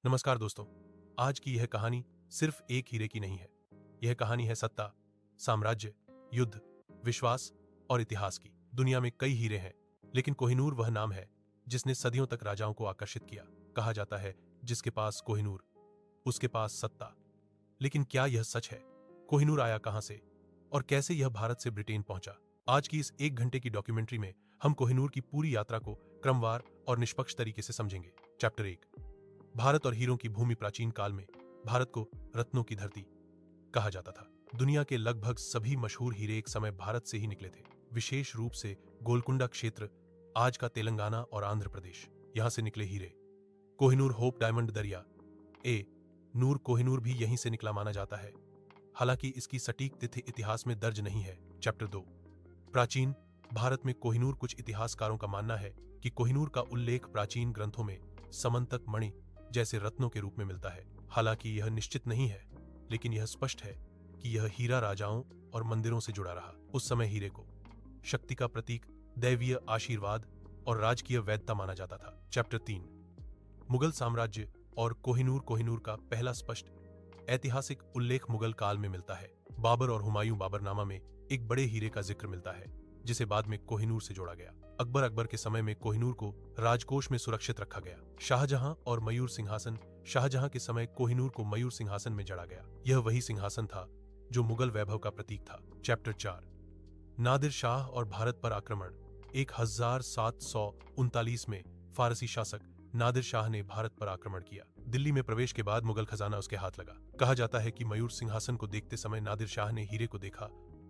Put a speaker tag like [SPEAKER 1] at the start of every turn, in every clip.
[SPEAKER 1] नमस्कार दोस्तों। आज की यह कहानी सिर्फ एक हीरे की नहीं है। यह कहानी है सत्ता, साम्राज्य, युद्ध, विश्वास और इतिहास की। दुनिया में कई हीरे हैं, लेकिन कोहिनूर वह नाम है जिसने सदियों तक राजाओं को आकर्षित किया। कहा जाता है, जिसके पास कोहिनूर, उसके पास सत्ता। लेकिन क्या यह सच है? कोहिनूर आया कहां से और कैसे यह भारत से ब्रिटेन पहुंचा? आज की इस 1 घंटे की डॉक्यूमेंट्री में हम कोहिनूर की पूरी यात्रा को क्रमवार और निष्पक्ष तरीके से समझेंगे। चैप्टर 1, भारत और हीरों की भूमि। प्राचीन काल में भारत को रत्नों की धरती कहा जाता था। दुनिया के लगभग सभी मशहूर हीरे एक समय भारत से ही निकले थे। विशेष रूप से गोलकुंडा क्षेत्र, आज का तेलंगाना और आंध्र प्रदेश, यहां से निकले हीरे। कोहिनूर होप डायमंड दरिया ए नूर कोहिनूर भी यहीं से निकला माना जाता है, हालांकि इसकी सटीक तिथि इतिहास में दर्ज नहीं है। चैप्टर 2, प्राचीन भारत में कोहिनूर। कुछ इतिहासकारों का मानना है कि कोहिनूर का उल्लेख प्राचीन ग्रंथों में समंतक मणि जैसे रत्नों के रूप में मिलता है। हालांकि यह निश्चित नहीं है, लेकिन यह स्पष्ट है कि यह हीरा राजाओं और मंदिरों से जुड़ा रहा। उस समय हीरे को शक्ति का प्रतीक, दैवीय आशीर्वाद और राजकीय वैधता माना जाता था। चैप्टर 3, मुगल साम्राज्य और कोहिनूर। कोहिनूर का पहला स्पष्ट ऐतिहासिक उल्लेख मुगल काल में मिलता है। बाबर और हुमायूं बाबरनामा में एक बड़े हीरे का जिक्र मिलता है, जिसे बाद में कोहिनूर से जोड़ा गया। अकबर के समय में कोहिनूर को राजकोष में सुरक्षित रखा गया। शाहजहां और मयूर सिंहासन। शाहजहां के समय कोहिनूर को मयूर सिंहासन में जड़ा गया। यह वही सिंहासन था जो मुगल वैभव का प्रतीक था। चैप्टर 4, नादिर शाह और भारत पर आक्रमण। 1739 में फारसी शासक नादिर शाह ने भारत पर आक्रमण किया। दिल्ली में प्रवेश के बाद मुगल खजाना उसके हाथ लगा। कहा जाता है कि मयूर सिंहासन को देखते समय नादिर शाह ने हीरे को देखा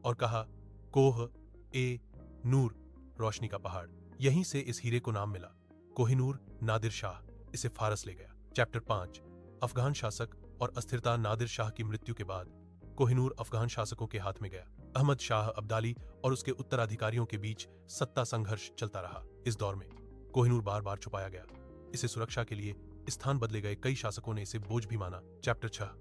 [SPEAKER 1] और कहा, कोह ए नूर, रोशनी का पहाड़। यहीं से इस हीरे को नाम मिला। कोहिनूर। नादिर शाह इसे फारस ले गया। चैप्टर 5, अफगान शासक और अस्थिरता। नादिर शाह की मृत्यु के बाद कोहिनूर अफगान शासकों के हाथ में गया। अहमद शाह अब्दाली और उसके उत्तराधिकारियों के बीच सत्ता संघर्ष चलता रहा। इस दौर में कोहिनूर बार बार छुपाया गया। इसे सुरक्षा के लिए स्थान बदले गए। कई शासकों ने इसे बोझ भी माना। चैप्टर 6,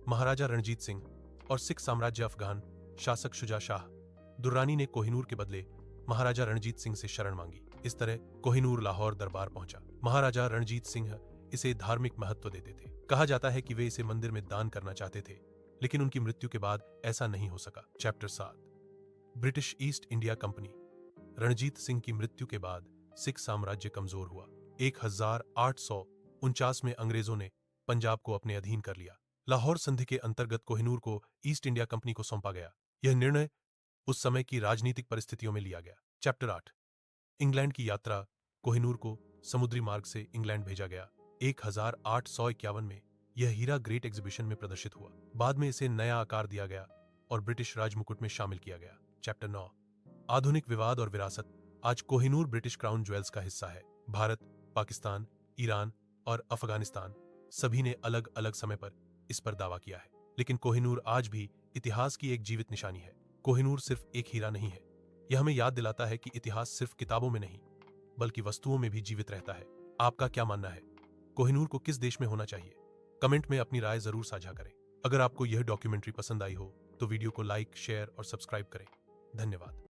[SPEAKER 1] महाराजा रणजीत सिंह और सिख साम्राज्य। अफगान शासक शुजा शाह दुर्रानी ने कोहिनूर के बदले महाराजा रणजीत सिंह से शरण मांगी। इस तरह कोहिनूर लाहौर दरबार पहुंचा। महाराजा रणजीत सिंह इसे धार्मिक महत्व देते थे। कहा जाता है कि वे इसे मंदिर में दान करना चाहते थे, लेकिन उनकी मृत्यु के बाद ऐसा नहीं हो सका। Chapter 7, British east India company. Ranjit Singh की मृत्यु के बाद सिख साम्राज्य कमजोर हुआ। 1849 में अंग्रेजों ने पंजाब को अपने अधीन कर लिया। लाहौर संधि के अंतर्गत कोहिनूर को ईस्ट इंडिया कंपनी को सौंपा गया। यह निर्णय उस समय की राजनीतिक परिस्थितियों में लिया गया। चैप्टर 8, इंग्लैंड की यात्रा। कोहिनूर को समुद्री मार्ग से इंग्लैंड भेजा गया। 1851 में यह हीरा ग्रेट एग्जीबिशन में प्रदर्शित हुआ। बाद में इसे नया आकार दिया गया और ब्रिटिश राजमुकुट में शामिल किया गया। चैप्टर 9, आधुनिक विवाद और विरासत। आज कोहिनूर ब्रिटिश क्राउन ज्वेल्स का हिस्सा है। भारत, पाकिस्तान, ईरान और अफगानिस्तान सभी ने अलग अलग समय पर इस पर दावा किया है, लेकिन कोहिनूर आज भी इतिहास की एक जीवित निशानी है। कोहिनूर सिर्फ एक हीरा नहीं है, यह हमें याद दिलाता है कि इतिहास सिर्फ किताबों में नहीं, बल्कि वस्तुओं में भी जीवित रहता है। आपका क्या मानना है? कोहिनूर को किस देश में होना चाहिए? कमेंट में अपनी राय जरूर साझा करें। अगर आपको यह डॉक्यूमेंट्री पसंद आई हो तो वीडियो को लाइक, शेयर और सब्सक्राइब करें। धन्यवाद।